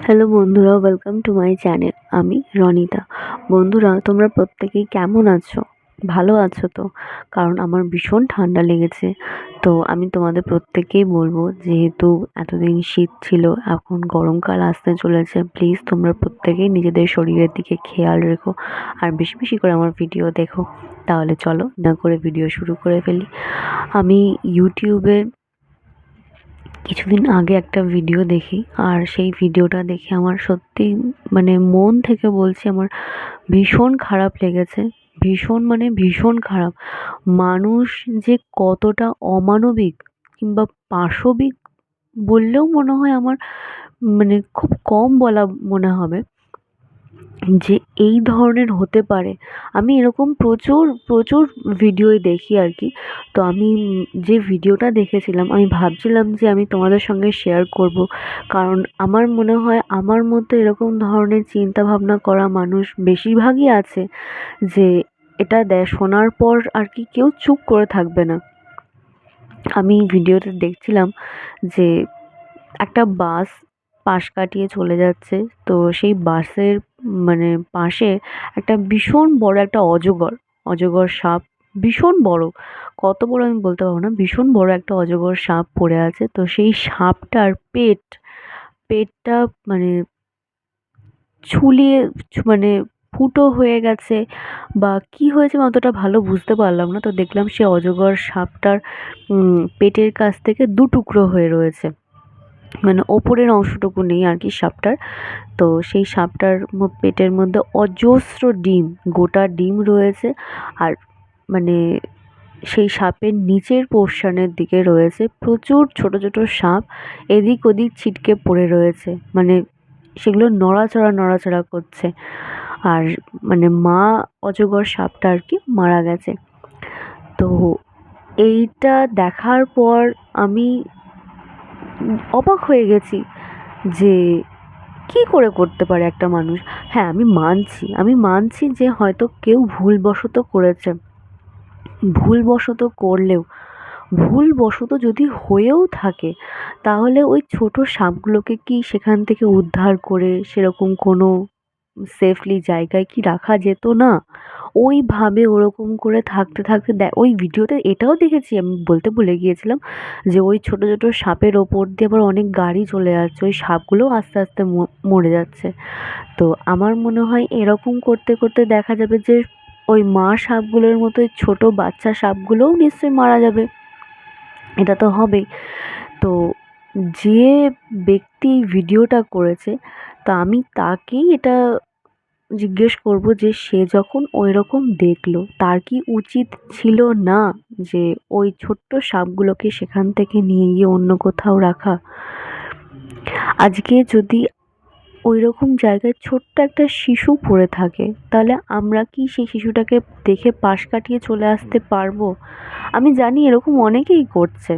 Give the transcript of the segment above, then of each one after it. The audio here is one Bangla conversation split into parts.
হ্যালো বন্ধুরা, ওয়েলকাম টু মাই চ্যানেল। আমি রনিতা। বন্ধুরা, তোমরা প্রত্যেকেই কেমন আছো? ভালো আছো তো? কারণ আমার ভীষণ ঠান্ডা লেগেছে। তো আমি তোমাদের প্রত্যেককেই বলবো, যেহেতু এতদিন শীত ছিল, এখন গরমকাল আসতে চলেছে, প্লিজ তোমরা প্রত্যেকেই নিজেদের শরীরের দিকে খেয়াল রেখো আর বেশি বেশি করে আমার ভিডিও দেখো। তাহলে চলো না করে ভিডিও শুরু করে ফেলি। আমি ইউটিউবে কিছুদিন আগে একটা ভিডিও দেখি, আর সেই ভিডিওটা দেখে আমার সত্যি মানে মন থেকে বলছি, আমার ভীষণ খারাপ লেগেছে। ভীষণ মানে ভীষণ খারাপ। মানুষ যে কতটা অমানবিক কিংবা পাশবিক বললেও মনে হয় আমার, মানে খুব কম বলা মনে হবে যে এই ধরনের হতে পারে। আমি এরকম প্রচুর প্রচুর ভিডিওই দেখি আর কি। তো আমি যে ভিডিওটা দেখেছিলাম, আমি ভাবছিলাম যে আমি তোমাদের সঙ্গে শেয়ার করব, কারণ আমার মনে হয় আমার মতো এরকম ধরনের চিন্তা ভাবনা করা মানুষ বেশিরভাগই আছে, যে এটা শোনার পর আর কি কেউ চুপ করে থাকবে না। আমি ভিডিওতে দেখছিলাম যে একটা বাস পাশ কাটিয়ে চলে যাচ্ছে। তো সেই বাসের মানে পাশে একটা ভীষণ বড় একটা অজগর, অজগর সাপ, ভীষণ বড়। কত বড় আমি বলতে পারবো না, ভীষণ বড় একটা অজগর সাপ পড়ে আছে। তো সেই সাপটার পেটটা মানে ছুলিয়ে মানে ফুটো হয়ে গেছে, বা কি হয়েছে আমি অতটা ভালো বুঝতে পারলাম না। তো দেখলাম সে অজগর সাপটার পেটের কাছ থেকে দু টুকরো হয়ে রয়েছে, মানে ওপরের অংশটুকু নেই আর কি সাপটার। তো সেই সাপটার পেটের মধ্যে অজস্র ডিম, গোটা ডিম রয়েছে। আর মানে সেই সাপের নিচের পোর্শনের দিকে রয়েছে প্রচুর ছোট ছোট সাপ, এদিক ওদিক ছিটকে পড়ে রয়েছে, মানে সেগুলো নড়াচড়া নড়াচড়া করছে। আর মানে মা অজগর সাপটা আর কি মারা গেছে। তো এইটা দেখার পর আমি অবাক হয়ে গেছি যে কি করে করতে পারে একটা মানুষ। হ্যাঁ, আমি মানছি যে হয়তো কেউ ভুলবশত করেছে। ভুলবশত করলেও, ভুলবশত যদি হয়েও থাকে, তাহলে ওই ছোট সাপগুলোকে কি সেখান থেকে উদ্ধার করে সেরকম কোনো সেফলি জায়গায় কি রাখা যেত না? ওইভাবে ওরকম করে থাকতে থাকতে ওই ভিডিওতে এটাও দেখেছি, আমি বলতে ভুলে গিয়েছিলাম, যে ওই ছোট ছোট সাপের ওপর দিয়ে আবার অনেক গাড়ি চলে যাচ্ছে, ওই সাপগুলোও আস্তে আস্তে মরে যাচ্ছে। তো আমার মনে হয় এরকম করতে করতে দেখা যাবে যে ওই মা সাপগুলোর মতো ওই ছোট বাচ্চা সাপগুলোও নিশ্চয়ই মারা যাবে। এটা তো হবেই। তো যে ব্যক্তি ভিডিওটা করেছে, তা আমি তাকেই এটা জিজ্ঞেস করব যে সে যখন ওইরকম দেখলো, তার কি উচিত ছিল না যে ওই ছোট্ট সাপগুলোকে সেখান থেকে নিয়ে গিয়ে অন্য কোথাও রাখা? আজকে যদি ওইরকম জায়গায় ছোট্ট একটা শিশু পড়ে থাকে, তাহলে আমরা কি সেই শিশুটাকে দেখে পাশ কাটিয়ে চলে আসতে পারবো? আমি জানি এরকম অনেকেই করছে,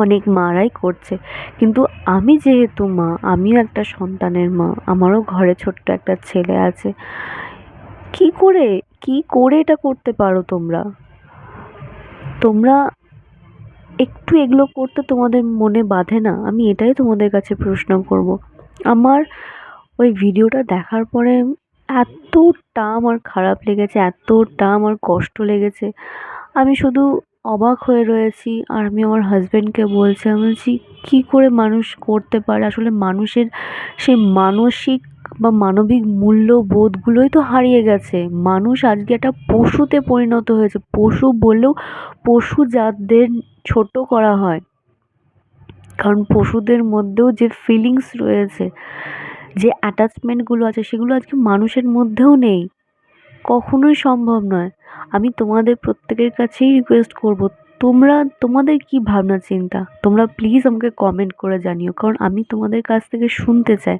অনেক মারাই করছে, কিন্তু আমি যেহেতু মা, আমিও একটা সন্তানের মা, আমারও ঘরে ছোট্ট একটা ছেলে আছে। কি করে কি করে এটা করতে পারো তোমরা? তোমরা একটু এগুলো করতে তোমাদের মনে বাধে না? আমি এটাই তোমাদের কাছে প্রশ্ন করব। আমার ওই ভিডিওটা দেখার পরে এতটা আমার খারাপ লেগেছে, এতটা আমার কষ্ট লেগেছে, আমি শুধু অবাক হয়ে রয়েছি। আর আমি আমার হাজবেন্ডকে বলছি, আমি বলছি কী করে মানুষ করতে পারে? আসলে মানুষের সেই মানসিক বা মানবিক মূল্যবোধগুলোই তো হারিয়ে গেছে। মানুষ আজকে একটা পশুতে পরিণত হয়েছে। পশু বললেও পশু জাতদের ছোট করা হয়, কারণ পশুদের মধ্যেও যে ফিলিংস রয়েছে, যে অ্যাটাচমেন্টগুলো আছে, সেগুলো আজকে মানুষের মধ্যেও নেই। কখনোই সম্ভব নয়। আমি তোমাদের প্রত্যেকের কাছেই রিকোয়েস্ট করব, তোমরা তোমাদের কি ভাবনা চিন্তা তোমরা প্লিজ আমাকে কমেন্ট করে জানিও, কারণ আমি তোমাদের কাছ থেকে শুনতে চাই।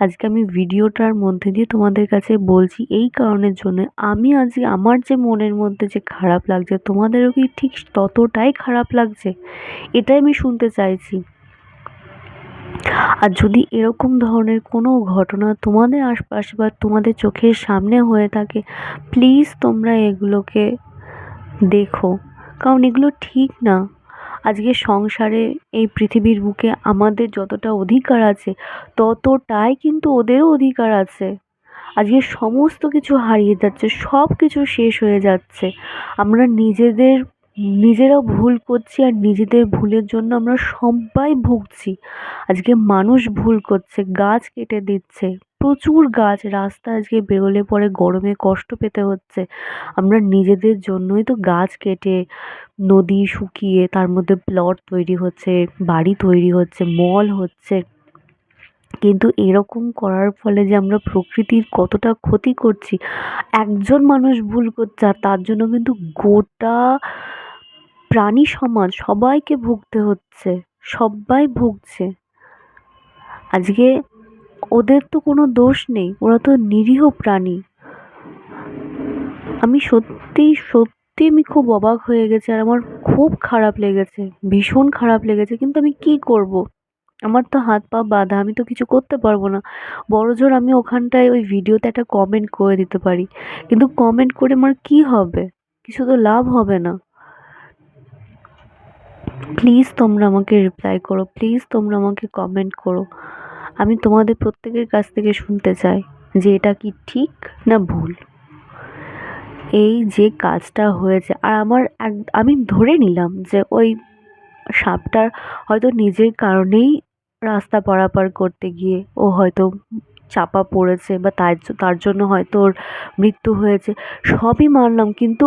আজকে আমি ভিডিওটার মধ্যে দিয়ে তোমাদের কাছে বলছি এই কারণের জন্য, আমি আজকে আমার যে মনের মধ্যে যে খারাপ লাগছে, তোমাদেরও কি ঠিক ততটাই খারাপ লাগছে? এটাই আমি শুনতে চাইছি। আর যদি এরকম ধরনের কোনো ঘটনা তোমাদের আশপাশে বা তোমাদের চোখের সামনে হয়ে থাকে, প্লিজ তোমরা এগুলোকে দেখো, কারণ এগুলো ঠিক না। আজকে সংসারে এই পৃথিবীর বুকে আমাদের যতটা অধিকার আছে ততটাই কিন্তু ওদেরও অধিকার আছে। আজকে সমস্ত কিছু হারিয়ে যাচ্ছে, সব কিছু শেষ হয়ে যাচ্ছে। আমরা নিজেরাও ভুল করছি আর নিজেদের ভুলের জন্য আমরা সবাই ভুগছি। আজকে মানুষ ভুল করছে, গাছ কেটে দিচ্ছে, প্রচুর গাছ রাস্তায় আজকে বেরোলে পরে গরমে কষ্ট পেতে হচ্ছে। আমরা নিজেদের জন্যই তো গাছ কেটে নদী শুকিয়ে তার মধ্যে প্লট তৈরি হচ্ছে, বাড়ি তৈরি হচ্ছে, মল হচ্ছে। কিন্তু এরকম করার ফলে যে আমরা প্রকৃতির কতটা ক্ষতি করছি, একজন মানুষ ভুল করছে আর তার জন্য কিন্তু গোটা প্রাণী সমাজ সবাইকে ভুগতে হচ্ছে, সবাই ভুগছে। আজকে ওদের তো কোনো দোষ নেই, ওরা তো নিরীহ প্রাণী। আমি সত্যি সত্যি আমি খুব অবাক হয়ে গেছি আর আমার খুব খারাপ লেগেছে, ভীষণ খারাপ লেগেছে। কিন্তু আমি কি করব? আমার তো হাত পা বাঁধা, আমি তো কিছু করতে পারবো না। বড়জোর আমি ওখানটায় ওই ভিডিওতে একটা কমেন্ট করে দিতে পারি, কিন্তু কমেন্ট করে আমার কি হবে? কিছু তো লাভ হবে না। প্লিজ তোমরা আমাকে রিপ্লাই করো, প্লিজ তোমরা আমাকে কমেন্ট করো। আমি তোমাদের প্রত্যেকের কাছ থেকে শুনতে চাই যে এটা কি ঠিক না ভুল। এই যে কাজটা হয়েছে আর আমি ধরে নিলাম যে ওই সাপটার হয়তো নিজের কারণেই রাস্তা পারাপার করতে গিয়ে ও হয়তো চাপা পড়েছে বা তার জন্য হয়তো ওর মৃত্যু হয়েছে, সবই মানলাম। কিন্তু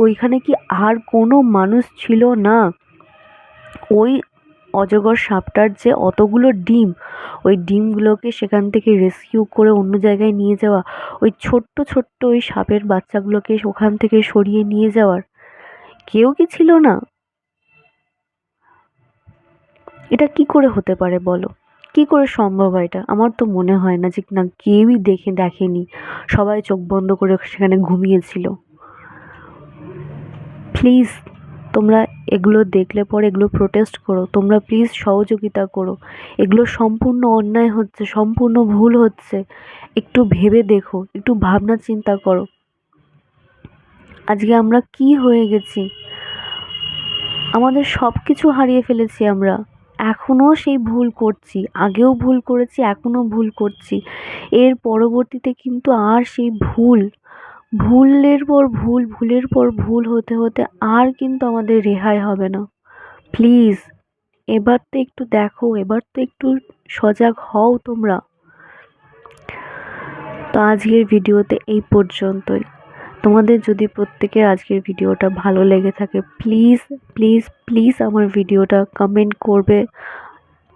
ওইখানে কি আর কোনো মানুষ ছিল না? ওই অজগর সাপটার যে অতগুলো ডিম, ওই ডিমগুলোকে সেখান থেকে রেস্কিউ করে অন্য জায়গায় নিয়ে যাওয়া, ওই ছোট্ট ছোট্ট ওই সাপের বাচ্চাগুলোকে ওখান থেকে সরিয়ে নিয়ে যাওয়ার কেউ কি ছিল না? এটা কি করে হতে পারে বলো? কি করে সম্ভব হয় এটা? আমার তো মনে হয় না যে না কেউই দেখেনি, সবাই চোখ বন্ধ করে সেখানে ঘুমিয়েছিল। প্লিজ তোমরা এগুলো দেখলে পরে এগুলো প্রোটেস্ট করো, তোমরা প্লিজ সহযোগিতা করো। এগুলো সম্পূর্ণ অন্যায় হচ্ছে, সম্পূর্ণ ভুল হচ্ছে। একটু ভেবে দেখো, একটু ভাবনা চিন্তা করো। আজকে আমরা কি হয়ে গেছি? আমাদের সব কিছু হারিয়ে ফেলেছি আমরা, এখনও সেই ভুল করছি, আগেও ভুল করেছি, এখনও ভুল করছি। এর পরবর্তীতে কিন্তু আর সেই ভুলের পর ভুল, ভুলের পর ভুল হতে হতে আর কিন্তু আমাদের রেহাই হবে না। প্লিজ এবার তো একটু দেখো, এবার তো একটু সজাগ হও তোমরা। তো আজকের ভিডিওতে এই পর্যন্তই। তোমাদের যদি প্রত্যেকের আজকের ভিডিওটা ভালো লেগে থাকে, প্লিজ প্লিজ প্লিজ আমার ভিডিওটা কমেন্ট করবে,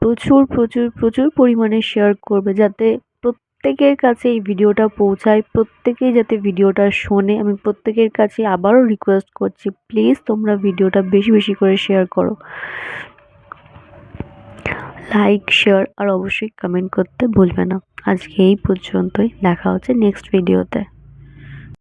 প্রচুর প্রচুর প্রচুর পরিমাণে শেয়ার করবে, যাতে প্রত্যেকের কাছে এই ভিডিওটা পৌঁছায়, প্রত্যেকেই যাতে ভিডিওটা শোনে। আমি প্রত্যেকের কাছে আবারও রিকোয়েস্ট করছি, প্লিজ তোমরা ভিডিওটা বেশি বেশি করে শেয়ার করো, লাইক শেয়ার আর অবশ্যই কমেন্ট করতে ভুলবে না। আজকে এই পর্যন্তই, দেখা হচ্ছে নেক্সট ভিডিওতে।